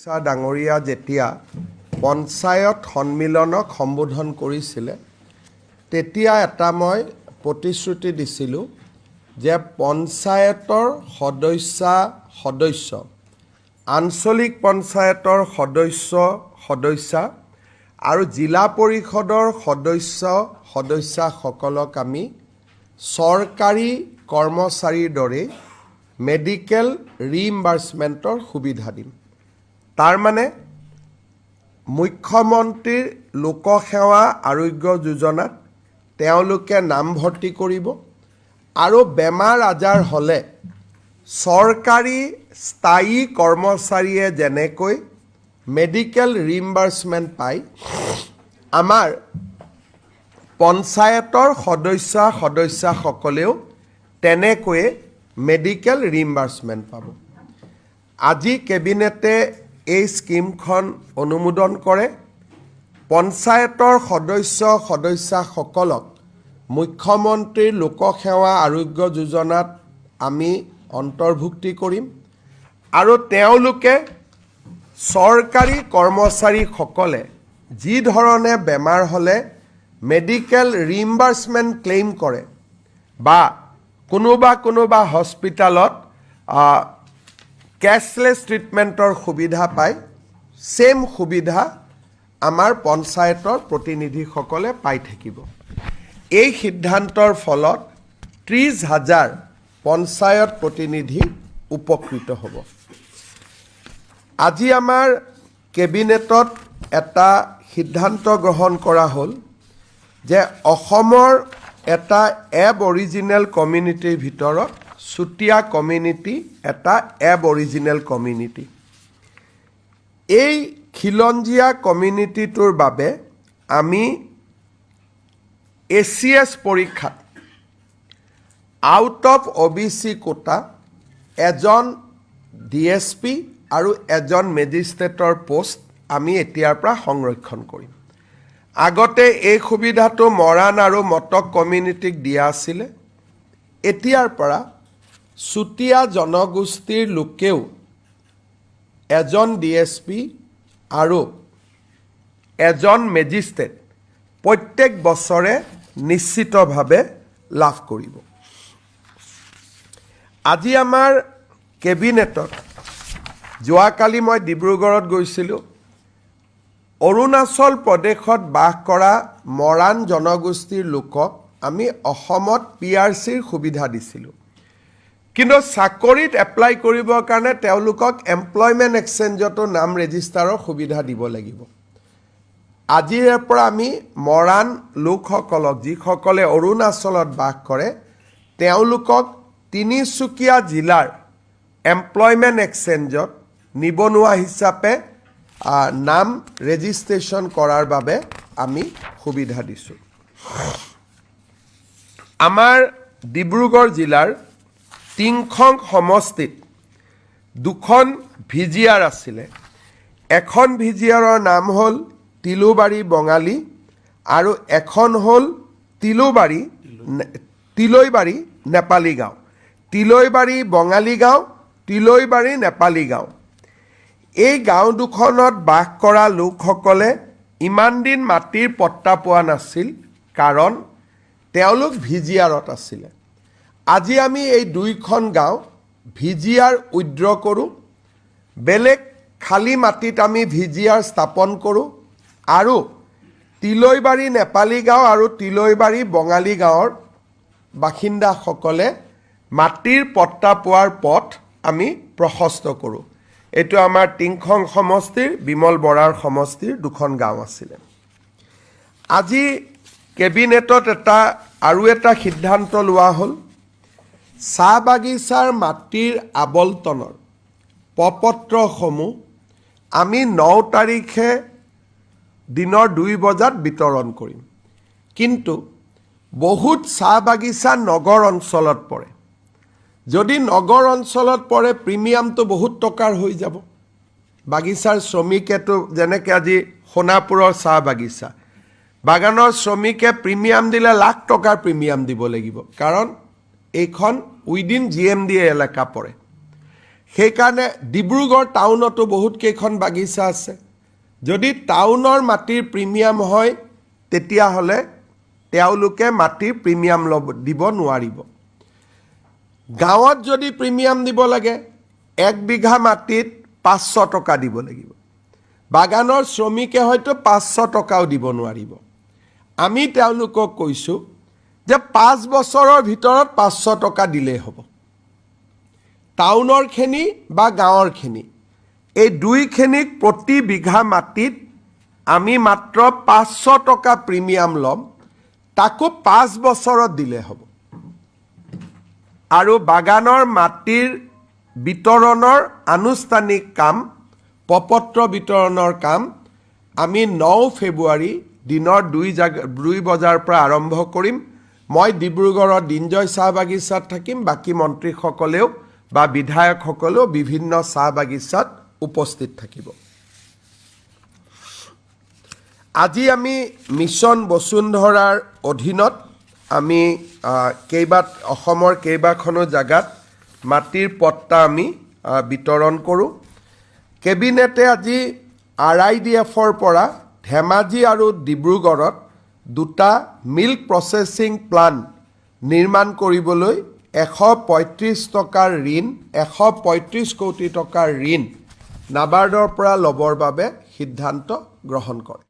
ডাঙৰীয়া যেতিয়া পঞ্চায়ত সন্মিলনক সম্বোধন কৰিছিলে তেতিয়া এটা মই প্ৰতিশ্ৰুতি দিছিলোঁ যে পঞ্চায়তৰ সদস্য আঞ্চলিক পঞ্চায়তৰ সদস্যা আৰু জিলা পৰিষদৰ সদস্যসকলক আমি চৰকাৰী কৰ্মচাৰীৰ দৰে মেডিকেল ৰিইম্বাৰ্সমেণ্টৰ সুবিধা দিম। তাৰ মানে মুখ্যমন্ত্ৰীৰ লোকসেৱা আৰোগ্য যোজনাত তেওঁলোকে নামভৰ্তি কৰিব আৰু বেমাৰ আজাৰ হ'লে চৰকাৰী স্থায়ী কৰ্মচাৰীয়ে যেনেকৈ মেডিকেল ৰিইম্বাৰ্সমেণ্ট পায় আমাৰ পঞ্চায়তৰ সদস্যসকলেও তেনেকৈয়ে মেডিকেল ৰিইম্বাৰ্সমেণ্ট পাব। আজি কেবিনেটে এই স্কিমখন অনুমোদন কৰে। পঞ্চায়তৰ সদস্যসকলক মুখ্যমন্ত্ৰীৰ লোকসেৱা আৰোগ্য যোজনাত আমি অন্তৰ্ভুক্তি কৰিম আৰু তেওঁলোকে চৰকাৰী কৰ্মচাৰীসকলে যি ধৰণে বেমাৰ হ'লে মেডিকেল ৰিইম্বাৰ্সমেণ্ট ক্লেইম কৰে বা কোনোবা হস্পিটালত কেছলেছ ট্ৰিটমেণ্টৰ সুবিধা পায়, সেম সুবিধা আমাৰ পঞ্চায়তৰ প্ৰতিনিধিসকলে পাই থাকিব। এই সিদ্ধান্তৰ ফলত 30,000 পঞ্চায়ত প্ৰতিনিধি উপকৃত হ'ব। আজি আমাৰ কেবিনেটত এটা সিদ্ধান্ত গ্ৰহণ কৰা হ'ল যে অসমৰ এটা অৰিজিনেল কমিউনিটিৰ ভিতৰত চুতীয়া কমিউনিটি এটা অৰিজিনেল কমিউনিটি। এই খিলঞ্জীয়া কমিউনিটিটোৰ বাবে আমি ACS পৰীক্ষাত আউট অফ OBC কোটা এজন DSP আৰু এজন মেজিষ্ট্ৰেটৰ পোষ্ট আমি এতিয়াৰ পৰা সংৰক্ষণ কৰিম। আগতে এই সুবিধাটো মৰাণ আৰু মটক কমিউনিটিক দিয়া আছিলে। এতিয়াৰ পৰা চুতীয়া জনগোষ্ঠীৰ লোকেও এজন DSP আৰু এজন মেজিষ্ট্ৰেট প্ৰত্যেক বছৰে নিশ্চিতভাৱে লাভ কৰিব। আজি আমাৰ কেবিনেটত যোৱাকালি মই ডিব্ৰুগড়ত গৈছিলোঁ। অৰুণাচল প্ৰদেশত বাস কৰা মৰাণ জনগোষ্ঠীৰ লোকক আমি অসমত PRCৰ সুবিধা দিছিলোঁ, কিন্তু চাকৰিত এপ্লাই কৰিবৰ কাৰণে তেওঁলোকক এমপ্লয়মেণ্ট এক্সচেঞ্জতো নাম ৰেজিষ্টাৰৰ সুবিধা দিব লাগিব। আজিৰ পৰা আমি মৰাণ লোকসকলক যিসকলে অৰুণাচলত বাস কৰে তেওঁলোকক তিনিচুকীয়া জিলাৰ এমপ্লয়মেণ্ট এক্সচেঞ্জত নিবনুৱা হিচাপে নাম ৰেজিষ্ট্ৰেশ্যন কৰাৰ বাবে আমি সুবিধা দিছোঁ। আমাৰ ডিব্ৰুগড় জিলাৰ টিংখং সমষ্টিত দুখন VGR আছিলে। এখন VGRৰ নাম হ'ল তিলোবাৰী বঙালী আৰু এখন হ'ল তিলৈবাৰী নেপালী গাঁও। তিলৈবাৰী বঙালী গাঁও, তিলৈবাৰী নেপালী গাঁও। এই গাঁও দুখনত বাস কৰা লোকসকলে ইমান দিন মাটিৰ পট্টা পোৱা নাছিল, কাৰণ তেওঁলোক VGRত আছিলে। আজি আমি এই দুইখন গাঁও VGR উইথড্ৰ কৰোঁ, বেলেগ খালী মাটিত আমি VGR স্থাপন কৰোঁ আৰু তিলৈবাৰী নেপালী গাঁও আৰু তিলৈবাৰী বঙালী গাঁৱৰ বাসিন্দাসকলে মাটিৰ পট্টা পোৱাৰ পথ আমি প্ৰশস্ত কৰোঁ। এইটো আমাৰ টিংখং সমষ্টিৰ বিমল বৰাৰ সমষ্টিৰ দুখন গাঁও আছিলে। আজি কেবিনেটত আৰু এটা সিদ্ধান্ত লোৱা হ'ল। চাহ বাগিচাৰ মাটিৰ আবণ্টনৰ প্ৰপত্ৰসমূহ আমি 9 তাৰিখে দিনৰ 2 বজাত বিতৰণ কৰিম, কিন্তু বহুত চাহ বাগিচা নগৰ অঞ্চলত পৰে। যদি নগৰ অঞ্চলত পৰে প্ৰিমিয়ামটো বহুত টকাৰ হৈ যাব। বাগিচাৰ শ্ৰমিকেতো যেনেকৈ আজি সোণাপুৰৰ চাহ বাগিচা বাগানৰ শ্ৰমিকে প্ৰিমিয়াম দিলে লাখ টকাৰ প্ৰিমিয়াম দিব লাগিব, কাৰণ এইখন উইদিন GMD এলেকা পৰে। সেইকাৰণে ডিব্ৰুগড় টাউনতো বহুত কেইখন বাগিচা আছে। যদি টাউনৰ মাটিৰ প্ৰিমিয়াম হয় তেতিয়াহ'লে তেওঁলোকে মাটিৰ প্ৰিমিয়াম দিব নোৱাৰিব। গাঁৱত যদি প্ৰিমিয়াম দিব লাগে 1 বিঘা মাটিত 500 টকা দিব লাগিব। বাগানৰ শ্ৰমিকে হয়তো 500 টকাও দিব নোৱাৰিব। আমি তেওঁলোকক কৈছোঁ যে 5 বছৰৰ ভিতৰত 500 টকা দিলেই হ'ব। টাউনৰ খেনি বা গাঁৱৰ খেনি এই দুইখিনিক প্ৰতি বিঘা মাটিত আমি মাত্ৰ 500 টকা প্ৰিমিয়াম ল'ম, তাকো 5 বছৰত দিলে হ'ব। আৰু বাগানৰ মাটিৰ বিতৰণৰ আনুষ্ঠানিক কাম, প্ৰপত্ৰ বিতৰণৰ কাম আমি 9 ফেব্ৰুৱাৰী দিনৰ 2 বজাৰ পৰা আৰম্ভ কৰিম। মই ডিব্ৰুগড়ৰ দিনজয় চাহ বাগিচাত থাকিম, বাকী মন্ত্ৰীসকলেও বা বিধায়কসকলেও বিভিন্ন চাহ বাগিচাত উপস্থিত থাকিব। আজি আমি মিছন বসুন্ধৰাৰ অধীনত আমি অসমৰ কেইবাখনো জাগাত মাটিৰ পট্টা আমি বিতৰণ কৰোঁ। কেবিনেটে আজি RIDFৰ পৰা ধেমাজি আৰু ডিব্ৰুগড়ত 2টা মিল্ক প্ৰচেছিং প্লাণ্ট নিৰ্মাণ কৰিবলৈ 135 টকাৰ ঋণ, 135 কোটি টকাৰ ঋণ নাবাৰ্ডৰ পৰা ল'বৰ বাবে সিদ্ধান্ত গ্ৰহণ কৰে।